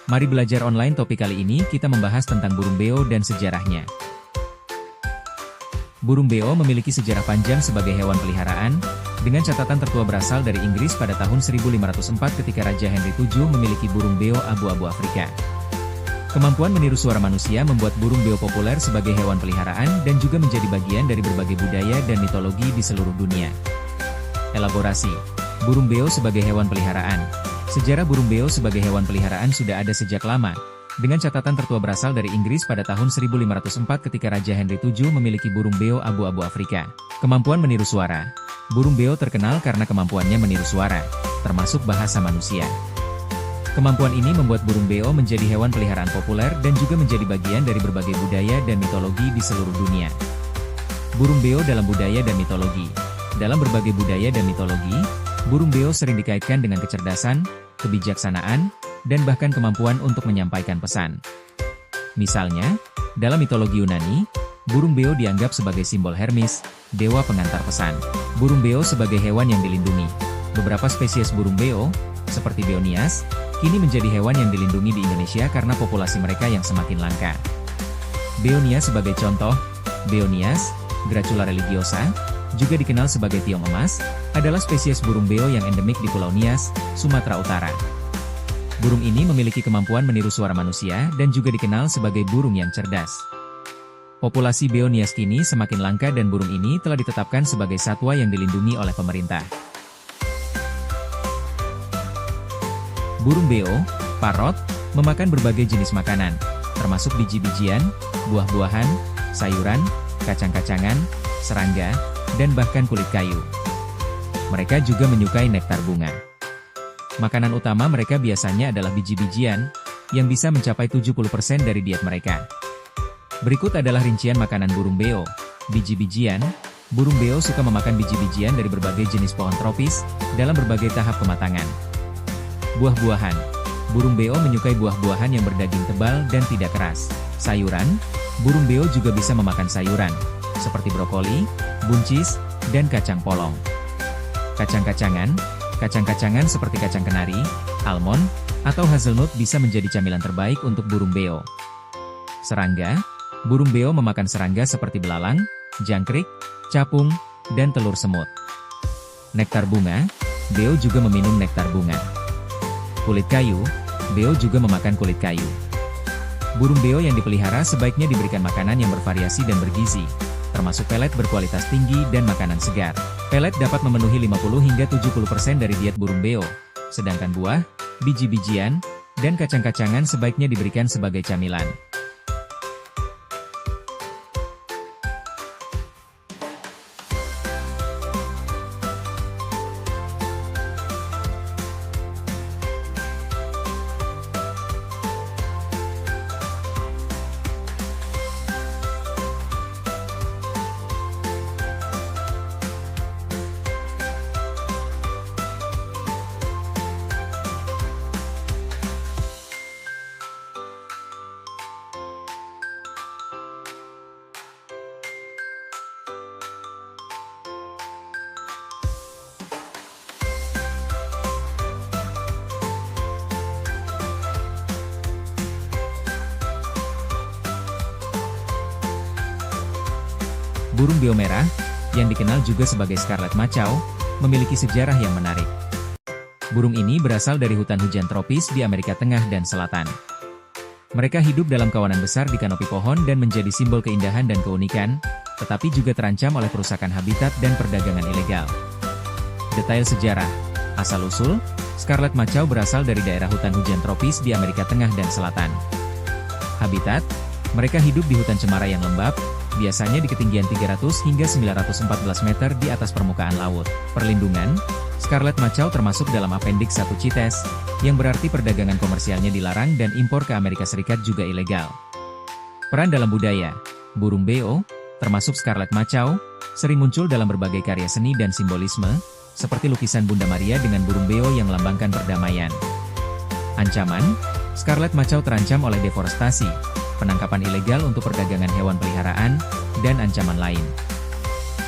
Mari belajar online. Topik kali ini kita membahas tentang burung beo dan sejarahnya. Burung beo memiliki sejarah panjang sebagai hewan peliharaan, dengan catatan tertua berasal dari Inggris pada tahun 1504 ketika Raja Henry VII memiliki burung beo abu-abu Afrika. Kemampuan meniru suara manusia membuat burung beo populer sebagai hewan peliharaan dan juga menjadi bagian dari berbagai budaya dan mitologi di seluruh dunia. Elaborasi. Burung beo sebagai hewan peliharaan. Sejarah burung beo sebagai hewan peliharaan sudah ada sejak lama, dengan catatan tertua berasal dari Inggris pada tahun 1504 ketika Raja Henry VII memiliki burung beo abu-abu Afrika. Kemampuan meniru suara. Burung beo terkenal karena kemampuannya meniru suara, termasuk bahasa manusia. Kemampuan ini membuat burung beo menjadi hewan peliharaan populer dan juga menjadi bagian dari berbagai budaya dan mitologi di seluruh dunia. Burung beo dalam budaya dan mitologi. Dalam berbagai budaya dan mitologi, burung beo sering dikaitkan dengan kecerdasan, kebijaksanaan, dan bahkan kemampuan untuk menyampaikan pesan. Misalnya, dalam mitologi Yunani, burung beo dianggap sebagai simbol Hermes, dewa pengantar pesan. Burung beo sebagai hewan yang dilindungi. Beberapa spesies burung beo, seperti Beonias, kini menjadi hewan yang dilindungi di Indonesia karena populasi mereka yang semakin langka. Beonias sebagai contoh, Beonias, Gracula religiosa, juga dikenal sebagai tiong emas, adalah spesies burung beo yang endemik di Pulau Nias, Sumatera Utara. Burung ini memiliki kemampuan meniru suara manusia dan juga dikenal sebagai burung yang cerdas. Populasi Beonias kini semakin langka dan burung ini telah ditetapkan sebagai satwa yang dilindungi oleh pemerintah. Burung beo, parrot, memakan berbagai jenis makanan, termasuk biji-bijian, buah-buahan, sayuran, kacang-kacangan, serangga, dan bahkan kulit kayu. Mereka juga menyukai nektar bunga. Makanan utama mereka biasanya adalah biji-bijian, yang bisa mencapai 70% dari diet mereka. Berikut adalah rincian makanan burung beo. Biji-bijian. Burung beo suka memakan biji-bijian dari berbagai jenis pohon tropis, dalam berbagai tahap kematangan. Buah-buahan. Burung beo menyukai buah-buahan yang berdaging tebal dan tidak keras. Sayuran. Burung beo juga bisa memakan sayuran, seperti brokoli, buncis, dan kacang polong. Kacang-kacangan. Kacang-kacangan seperti kacang kenari, almond, atau hazelnut bisa menjadi camilan terbaik untuk burung beo. Serangga. Burung beo memakan serangga seperti belalang, jangkrik, capung, dan telur semut. Nektar bunga. Beo juga meminum nektar bunga. Kulit kayu. Beo juga memakan kulit kayu. Burung beo yang dipelihara sebaiknya diberikan makanan yang bervariasi dan bergizi, termasuk pelet berkualitas tinggi dan makanan segar. Pelet dapat memenuhi 50 hingga 70% dari diet burung beo, sedangkan buah, biji-bijian, dan kacang-kacangan sebaiknya diberikan sebagai camilan. Burung beo merah, yang dikenal juga sebagai scarlet macaw, memiliki sejarah yang menarik. Burung ini berasal dari hutan hujan tropis di Amerika Tengah dan Selatan. Mereka hidup dalam kawanan besar di kanopi pohon dan menjadi simbol keindahan dan keunikan, tetapi juga terancam oleh perusakan habitat dan perdagangan ilegal. Detail sejarah. Asal-usul, scarlet macaw berasal dari daerah hutan hujan tropis di Amerika Tengah dan Selatan. Habitat, mereka hidup di hutan cemara yang lembab, biasanya di ketinggian 300 hingga 914 meter di atas permukaan laut. Perlindungan, scarlet macaw termasuk dalam Appendix 1 CITES, yang berarti perdagangan komersialnya dilarang dan impor ke Amerika Serikat juga ilegal. Peran dalam budaya, burung beo, termasuk scarlet macaw, sering muncul dalam berbagai karya seni dan simbolisme, seperti lukisan Bunda Maria dengan burung beo yang melambangkan perdamaian. Ancaman, scarlet macaw terancam oleh deforestasi, penangkapan ilegal untuk perdagangan hewan peliharaan, dan ancaman lain.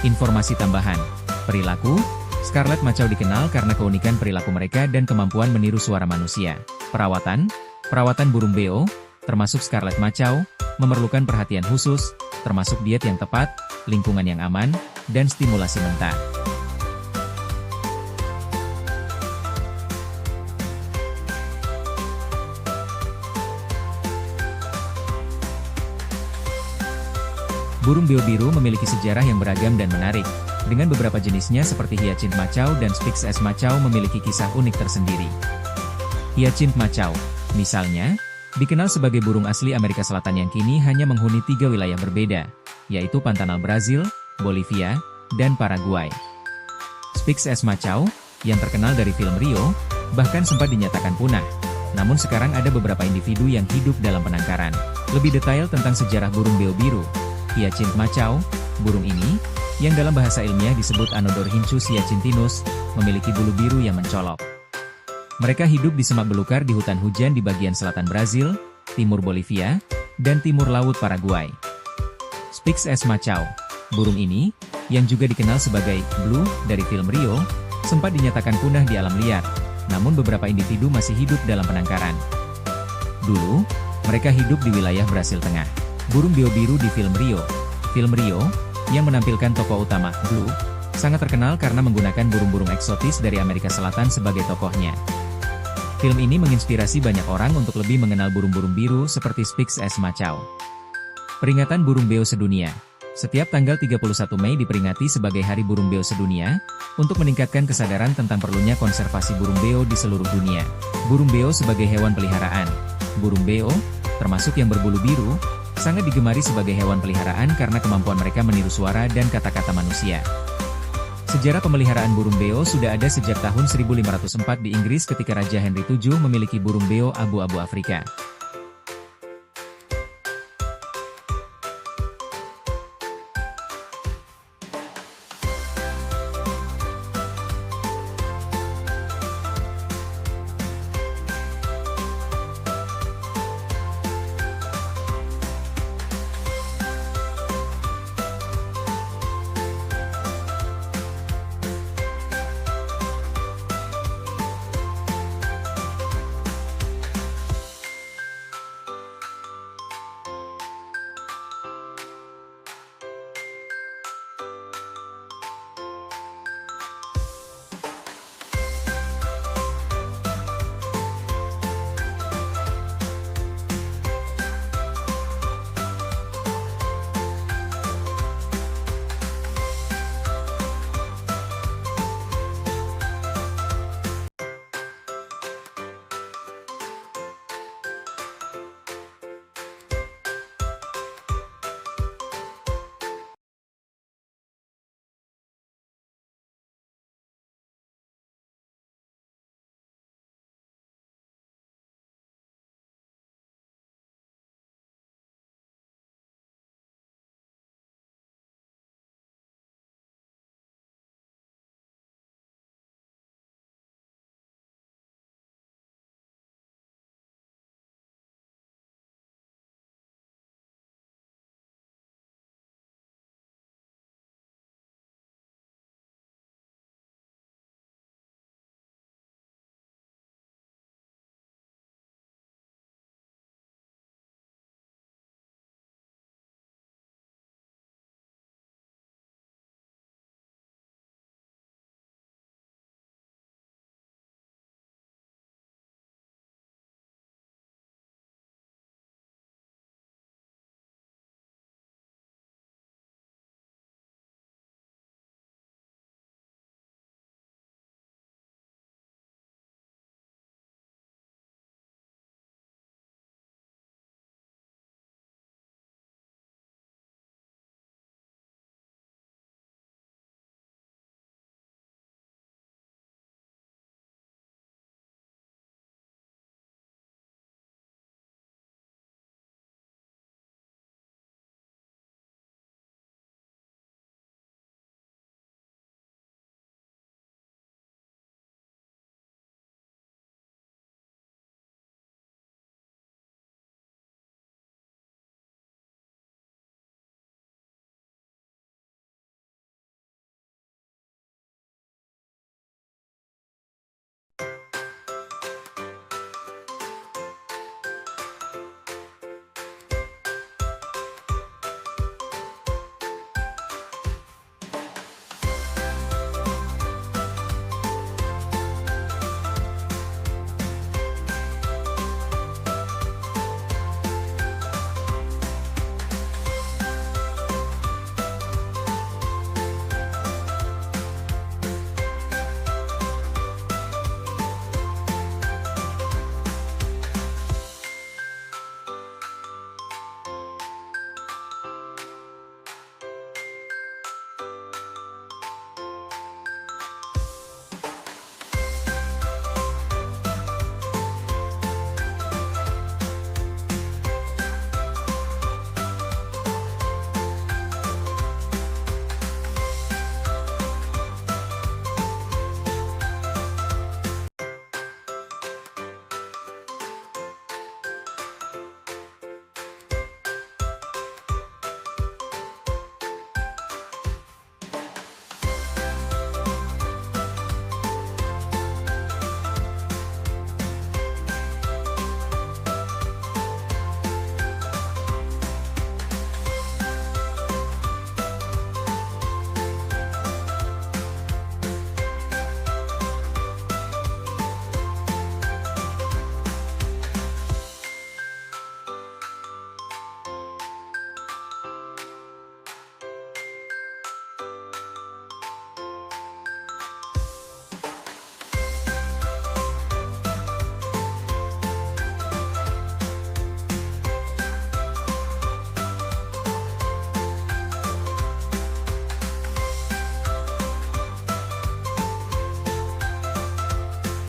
Informasi tambahan. Perilaku, scarlet macaw dikenal karena keunikan perilaku mereka dan kemampuan meniru suara manusia. Perawatan, Perawatan burung beo, termasuk scarlet macaw, memerlukan perhatian khusus, termasuk diet yang tepat, lingkungan yang aman, dan stimulasi mentah. Burung beo biru memiliki sejarah yang beragam dan menarik, dengan beberapa jenisnya seperti Hyacinth macaw dan Spix S macaw memiliki kisah unik tersendiri. Hyacinth macaw, misalnya, dikenal sebagai burung asli Amerika Selatan yang kini hanya menghuni 3 wilayah berbeda, yaitu Pantanal Brazil, Bolivia, dan Paraguay. Spix S macaw, yang terkenal dari film Rio, bahkan sempat dinyatakan punah. Namun sekarang ada beberapa individu yang hidup dalam penangkaran. Lebih detail tentang sejarah burung beo biru, Hyacinth macaw, burung ini, yang dalam bahasa ilmiah disebut Anodorhynchus hyacinthinus, memiliki bulu biru yang mencolok. Mereka hidup di semak belukar di hutan hujan di bagian selatan Brazil, timur Bolivia, dan timur laut Paraguay. Spix S macaw, burung ini, yang juga dikenal sebagai Blue dari film Rio, sempat dinyatakan punah di alam liar, namun beberapa individu masih hidup dalam penangkaran. Dulu, mereka hidup di wilayah Brasil Tengah. Burung beo biru di film Rio, yang menampilkan tokoh utama, Blue, sangat terkenal karena menggunakan burung-burung eksotis dari Amerika Selatan sebagai tokohnya. Film ini menginspirasi banyak orang untuk lebih mengenal burung-burung biru seperti Spix S macaw. Peringatan Burung Beo Sedunia. Setiap tanggal 31 Mei diperingati sebagai Hari Burung Beo Sedunia, untuk meningkatkan kesadaran tentang perlunya konservasi burung beo di seluruh dunia. Burung beo sebagai hewan peliharaan. Burung beo, termasuk yang berbulu biru, sangat digemari sebagai hewan peliharaan karena kemampuan mereka meniru suara dan kata-kata manusia. Sejarah pemeliharaan burung beo sudah ada sejak tahun 1504 di Inggris ketika Raja Henry VII memiliki burung beo abu-abu Afrika.